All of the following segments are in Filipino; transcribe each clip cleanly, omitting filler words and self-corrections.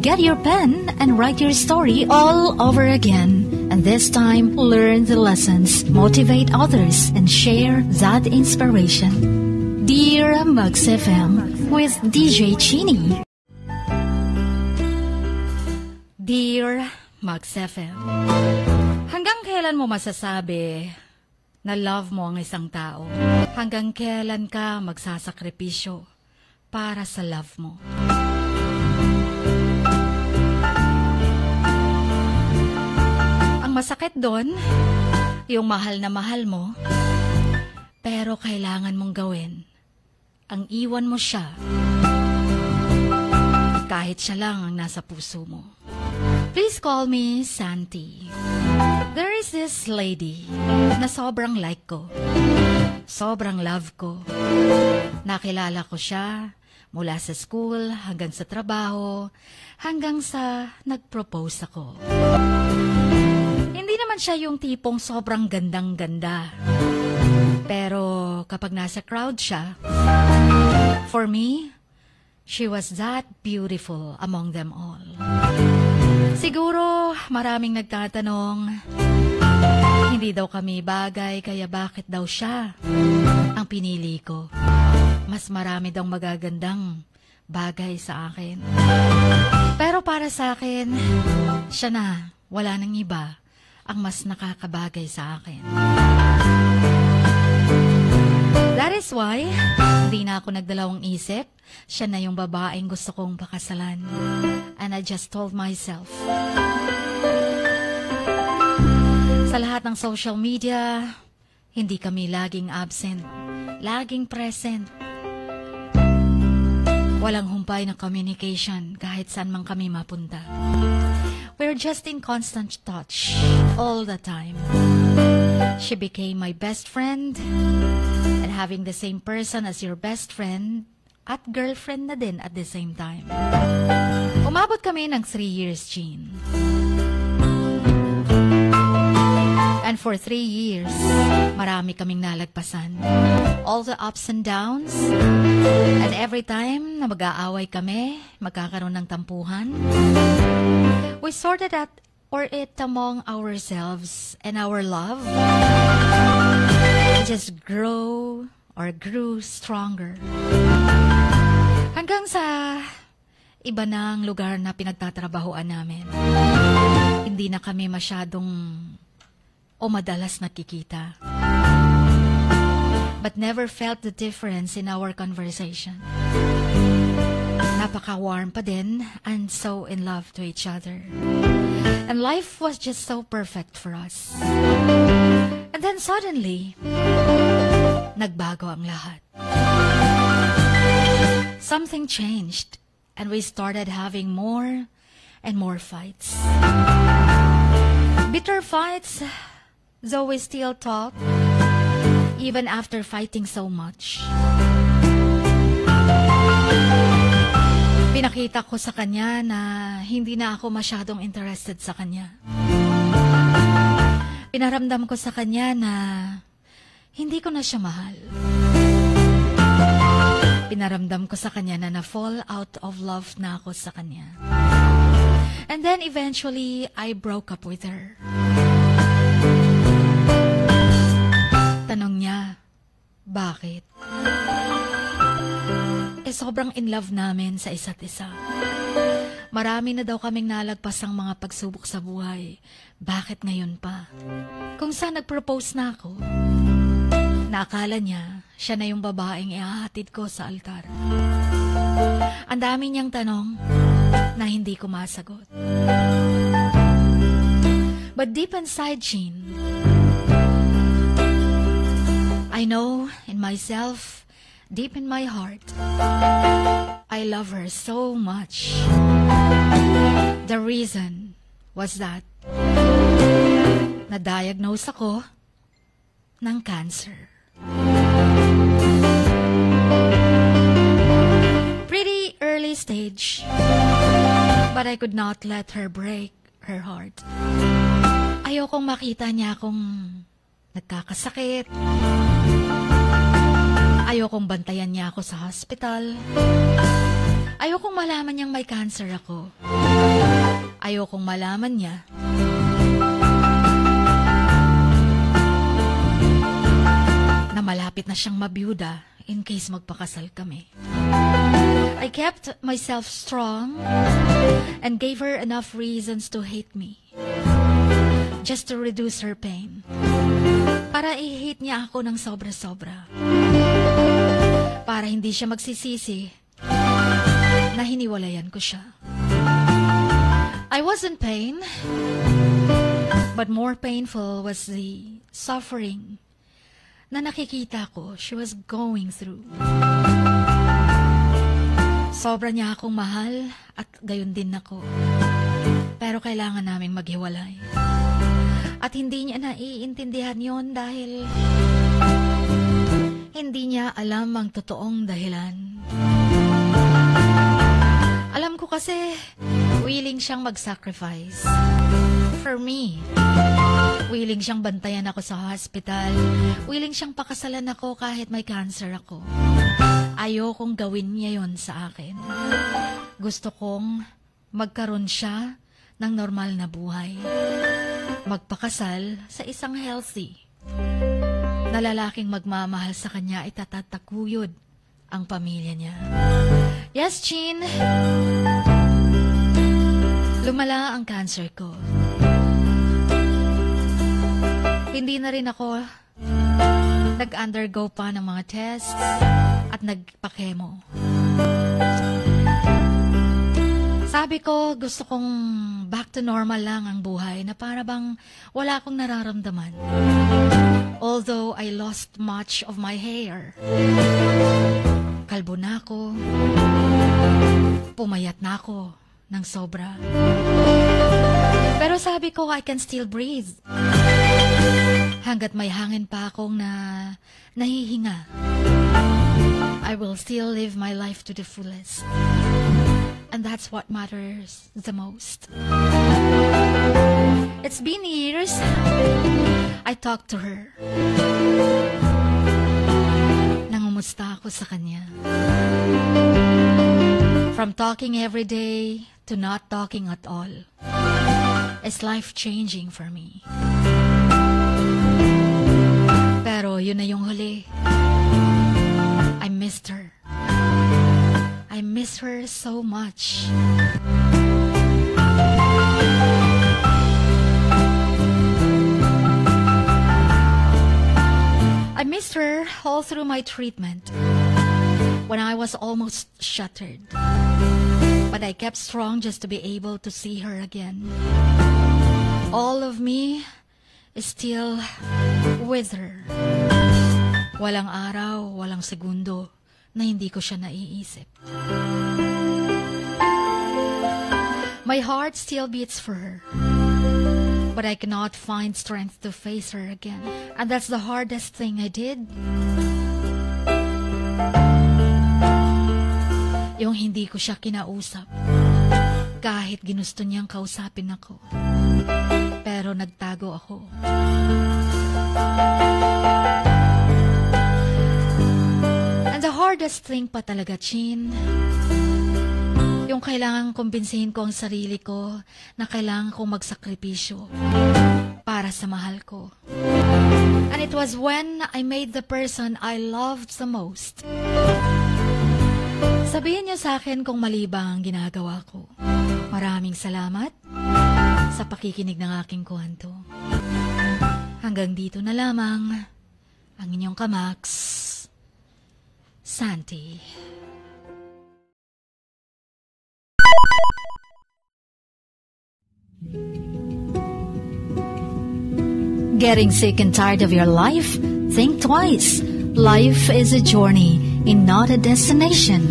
Get your pen and write your story all over again. And this time, learn the lessons, motivate others, and share that inspiration. Dear Mugs FM with DJ Chini. Dear Mugs FM, hanggang kailan mo masasabi na love mo ang isang tao? Hanggang kailan ka magsasakripisyo para sa love mo? Ang masakit doon, yung mahal na mahal mo, pero kailangan mong gawin ang iwan mo siya kahit siya lang ang nasa puso mo. Please call me Santi. There is this lady na sobrang like ko, sobrang love ko. Nakilala ko siya mula sa school hanggang sa trabaho, hanggang sa nag-propose ako. Hindi naman siya yung tipong sobrang gandang-ganda. Pero kapag nasa crowd siya, for me, she was that beautiful among them all. Siguro maraming nagtatanong, hindi daw kami bagay, kaya bakit daw siya ang pinili ko? Mas marami daw magagandang bagay sa akin. Pero para sa akin, siya na, wala nang iba ang mas nakakabagay sa akin. That is why, hindi na ako nagdalawang isip, siya na yung babaeng gusto kong pakasalan. And I just told myself, sa lahat ng social media, hindi kami laging absent, laging present. Walang humpay na communication kahit saan man kami mapunta. We're just in constant touch all the time. She became my best friend, and having the same person as your best friend at girlfriend na din at the same time. Umabot kami ng 3 years, Jean. And for 3 years, marami kaming nalagpasan. All the ups and downs. And every time na mag-aaway kami, magkakaroon ng tampuhan, we sorted out it among ourselves, and our love just grew stronger. Hanggang sa iba na ang lugar na pinagtatrabahoan namin. Hindi na kami masyadong o madalas nakikita. But never felt the difference in our conversation. Napaka-warm pa din and so in love to each other. And life was just so perfect for us. And then suddenly, nagbago ang lahat. Something changed and we started having more and more fights. Bitter fights, though we still talk, even after fighting so much. Pinakita ko sa kanya na hindi na ako masyadong interested sa kanya. Pinaramdam ko sa kanya na hindi ko na siya mahal. Pinaramdam ko sa kanya na na-fall out of love na ako sa kanya. And then eventually, I broke up with her. Tanong niya, bakit? Sobrang in love namin sa isa't isa. Marami na daw kaming nalagpasang mga pagsubok sa buhay. Bakit ngayon pa? Kung saan nag-propose na ako, naakala niya, siya na yung babaeng ihahatid ko sa altar. Ang dami niyang tanong na hindi ko masagot. But deep inside, Jean, I know in myself, deep in my heart, I love her so much. The reason was that na-diagnose ako ng cancer. Pretty early stage, but I could not let her break her heart. Ayokong makita niya akong nagkakasakit. Ayokong bantayan niya ako sa hospital. Ayokong malaman niyang may cancer ako. Ayokong malaman niya na malapit na siyang mabiyuda in case magpakasal kami. I kept myself strong and gave her enough reasons to hate me, just to reduce her pain. Para i-hate niya ako ng sobra-sobra. Para hindi siya magsisisi na hiniwalayan ko siya. I was in pain, but more painful was the suffering na nakikita ko she was going through. Sobra niya akong mahal at gayon din ako. Pero kailangan naming maghiwalay. At hindi niya naiintindihan yon dahil hindi niya alam ang totoong dahilan. Alam ko kasi willing siyang mag-sacrifice for me. Willing siyang bantayan ako sa hospital. Willing siyang pakasalan ako kahit may cancer ako. Ayokong gawin niya yon sa akin. Gusto kong magkaroon siya ng normal na buhay. Magpakasal sa isang healthy na lalaking magmamahal sa kanya, itatataguyod ang pamilya niya. Yes, Chin. Lumala ang cancer ko. Hindi na rin ako nag-undergo pa ng mga tests at nagpa-chemo. Sabi ko, gusto kong back to normal lang ang buhay na para bang wala akong nararamdaman. Although I lost much of my hair. Kalbo na ako. Pumayat na ako ng sobra. Pero sabi ko, I can still breathe. Hanggat may hangin pa akong nahihinga. I will still live my life to the fullest. And that's what matters the most. It's been years. I talked to her. Nangumusta ako sa kanya. From talking every day to not talking at all. It's life-changing for me. Pero yun na yung huli. I missed her. I miss her so much. I missed her all through my treatment when I was almost shattered. But I kept strong just to be able to see her again. All of me is still with her. Walang araw, walang segundo na hindi ko siya naiisip. My heart still beats for her, but I cannot find strength to face her again. And that's the hardest thing I did. Yung hindi ko siya kinausap, kahit ginusto niyang kausapin ako. Pero nagtago ako. The hardest thing pa talaga, Chin, yung kailangan kumbinsihin ko ang sarili ko na kailangan kong magsakripisyo para sa mahal ko. And it was when I made the person I loved the most. Sabihin niyo sa akin kung mali ba ang ginagawa ko. Maraming salamat sa pakikinig ng aking kwento. Hanggang dito na lamang ang inyong kamaks, Santi. Getting sick and tired of your life? Think twice. Life is a journey and not a destination.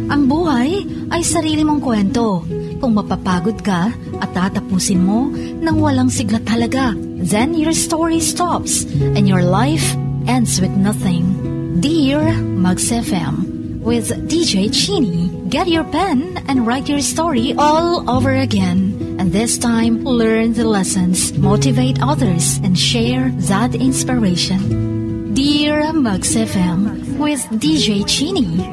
Ang buhay ay sarili mong kwento. Kung mapapagod ka at tatapusin mo nang walang sigla talaga, then your story stops and your life ends with nothing. Dear Mugs FM, with DJ Chini, get your pen and write your story all over again. And this time, learn the lessons, motivate others, and share that inspiration. Dear Mugs FM, with DJ Chini.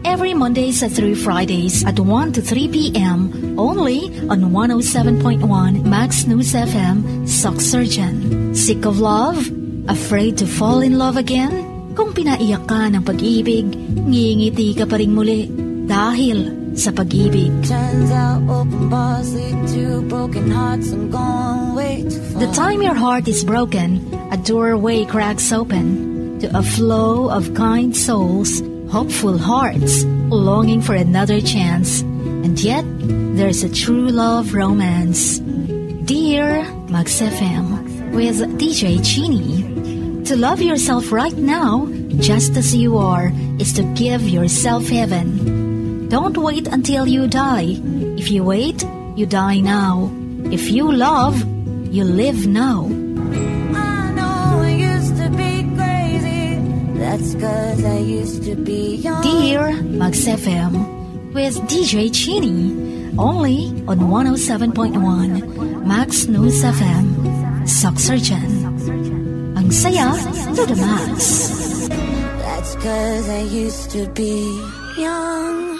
every Mondays through Fridays at 1 to 3 p.m. only on 107.1 Max News FM, Soxurgeon. Sick of love? Afraid to fall in love again? Kung pinaiyak ka ng pag-ibig, ngingiti ka pa rin muli dahil sa pag-ibig. Turns out open bars lead to broken hearts and gone way too far. The time your heart is broken, a doorway cracks open to a flow of kind souls, hopeful hearts, longing for another chance. And yet, there's a true love romance. Dear Max FM with DJ Chini. To love yourself right now, just as you are, is to give yourself heaven. Don't wait until you die. If you wait, you die now. If you love, you live now. I know I used to be crazy. That's 'cause I used to be young. Dear Max FM with DJ Chini. Only on 107.1 Max News FM, Soxurgeon. Ang saya to the max. That's 'cause I used to be young.